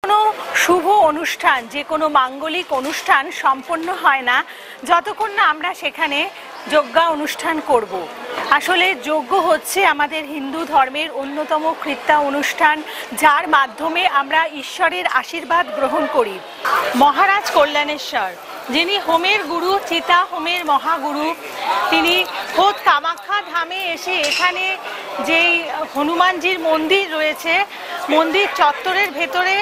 কোনো শুভ অনুষ্ঠান যে কোনো মাঙ্গলিক অনুষ্ঠান সম্পন্ন হয় না যতক্ষণ না আমরা সেখানে যজ্ঞা অনুষ্ঠান করব। আসলে যজ্ঞ হচ্ছে আমাদের হিন্দু ধর্মের অন্যতম কৃত্যা অনুষ্ঠান, যার মাধ্যমে আমরা ঈশ্বরের আশীর্বাদ গ্রহণ করি। মহারাজ কল্যাণেশ্বর, যিনি হোমের গুরু, চিতা হোমের মহাগুরু, তিনি খোদ কামাখ্যা ধামে এসে এখানে যেই হনুমানজির মন্দির রয়েছে, মন্দির চত্বরের ভেতরে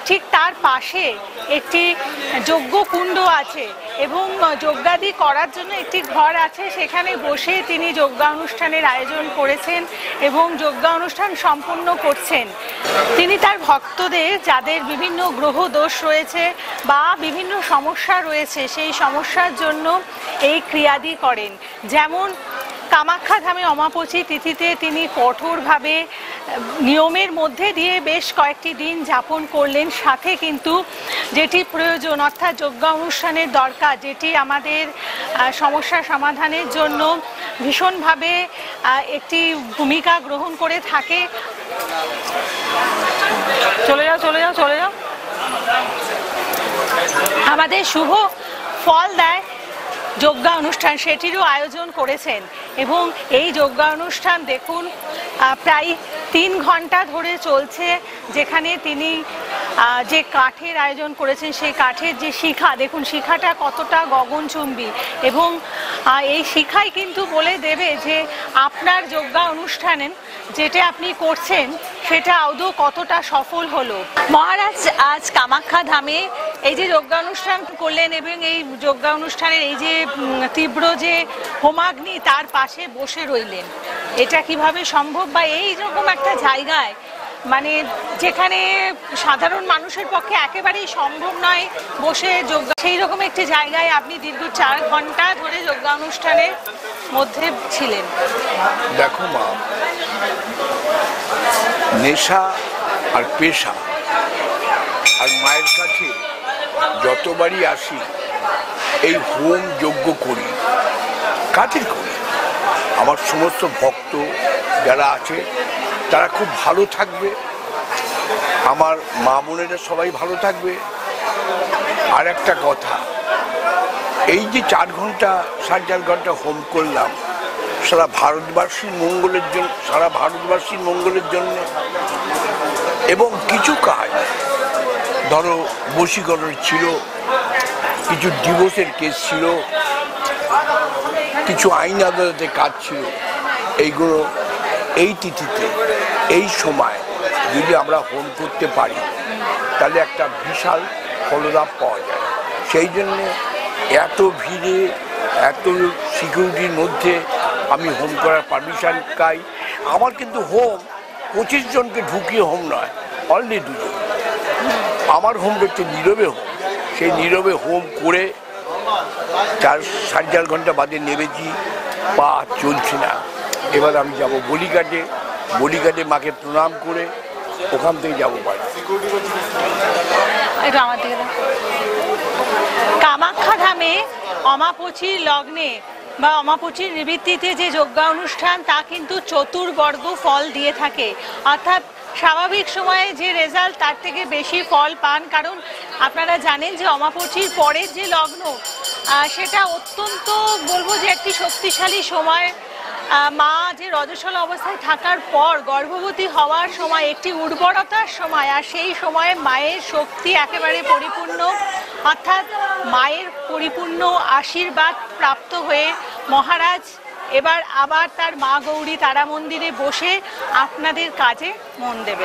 ঠিক তার পাশে একটি যজ্ঞকুণ্ড আছে এবং যজ্ঞাদি করার জন্য একটি ঘর আছে। সেখানে বসে তিনি যজ্ঞা অনুষ্ঠানের আয়োজন করেছেন এবং যজ্ঞা অনুষ্ঠান সম্পন্ন করছেন। তিনি তার ভক্তদের যাদের বিভিন্ন গ্রহ দোষ রয়েছে বা বিভিন্ন সমস্যা রয়েছে, সেই সমস্যার জন্য এই ক্রিয়াদি করেন। যেমন কামাখ্যা ধামে অমাপচি তিথিতে তিনি কঠোরভাবে নিয়মের মধ্যে দিয়ে বেশ কয়েকটি দিন যাপন করলেন। সাথে কিন্তু যেটি প্রয়োজন অর্থাৎ যজ্ঞা অনুষ্ঠানের দরকার, যেটি আমাদের সমস্যা সমাধানের জন্য ভীষণভাবে একটি ভূমিকা গ্রহণ করে থাকে। চলে যাও চলে যাও চলে যাও আমাদের শুভ ফল দেয় যজ্ঞা অনুষ্ঠান, সেটিরও আয়োজন করেছেন। এবং এই যজ্ঞা অনুষ্ঠান দেখুন প্রায় 3 ঘন্টা ধরে চলছে, যেখানে তিনি যে কাঠের আয়োজন করেছেন সেই কাঠের যে শিখা, দেখুন শিখাটা কতটা গগনচুম্বী, এবং এই শিখাই কিন্তু বলে দেবে যে আপনার যজ্ঞা অনুষ্ঠানে যেটা আপনি করছেন সেটা আদৌ কতটা সফল হলো। মহারাজ আজ কামাখ্যা ধামে এই যে যজ্ঞা অনুষ্ঠান করলেন এবং এই যজ্ঞা অনুষ্ঠানের এই যে তীব্র যে হোমাগ্নি তার পাশে বসে রইলেন, এটা কিভাবে সম্ভব? বা এই রকম একটা জায়গায় মানে যেখানে সাধারণ মানুষের পক্ষে একেবারেই সম্ভব নয় বসে যজ্ঞা, সেই রকম একটি জায়গায় আপনি দীর্ঘ 4 ঘন্টা ধরে যজ্ঞা অনুষ্ঠানের মধ্যে ছিলেন। দেখো মা, নেশা আর পেশা আর মায়ের কাছে যতবারই আসি এই হোম যজ্ঞ করি, কাজের করি। আমার সমস্ত ভক্ত যারা আছে তারা খুব ভালো থাকবে, আমার মা বোনেরা সবাই ভালো থাকবে। আর একটা কথা, এই যে 4 ঘন্টা 4.5 ঘন্টা হোম করলাম সারা ভারতবাসীর মঙ্গলের জন্য, সারা ভারতবাসীর মঙ্গলের জন্য। এবং কিছু কাজ ধরো বশীকরণ ছিল, কিছু ডিভোর্সের কেস ছিল, কিছু আইন আদালতে কাজ ছিল, এইগুলো এই তিথিতে এই সময় যদি আমরা হোম করতে পারি তাহলে একটা বিশাল ফললাভ পাওয়া যায়। সেই জন্যে এত ভিড়ে এত সিকিউরিটির মধ্যে আমি হোম করার পারমিশন পাই। আমার কিন্তু হোম 25 জনকে ঢুকিয়ে হোম নয়, অলরেডি 2 জন। আমার হোম হচ্ছে নীরবে হোম। সেই নীরবে হোম করে 4.5 ঘন্টা বাদে নেমেছি, পা চলছে না। এবার আমি যাব বলিঘাটে, বলিঘাটে মাকে প্রণাম করে ওখান থেকে যাবো বাড়ি। কামাখ্যা ধামে অমাপচির লগ্নে বা অমাপচির নিবৃত্তিতে যে যজ্ঞা অনুষ্ঠান তা কিন্তু চতুর্বর্গ ফল দিয়ে থাকে, অর্থাৎ স্বাভাবিক সময়ে যে রেজাল্ট তার থেকে বেশি ফল পান। কারণ আপনারা জানেন যে অমাপচির পরের যে লগ্ন সেটা অত্যন্ত বলবো যে একটি শক্তিশালী সময়। মা যে রজস্বলা অবস্থায় থাকার পর গর্ভবতী হওয়ার সময় একটি উর্বরতার সময়, আর সেই সময়ে মায়ের শক্তি একেবারে পরিপূর্ণ, অর্থাৎ মায়ের পরিপূর্ণ আশীর্বাদ প্রাপ্ত হয়ে মহারাজ এবার আবার তার মা গৌরী তারা মন্দিরে বসে আপনাদের কাজে মন দেবে।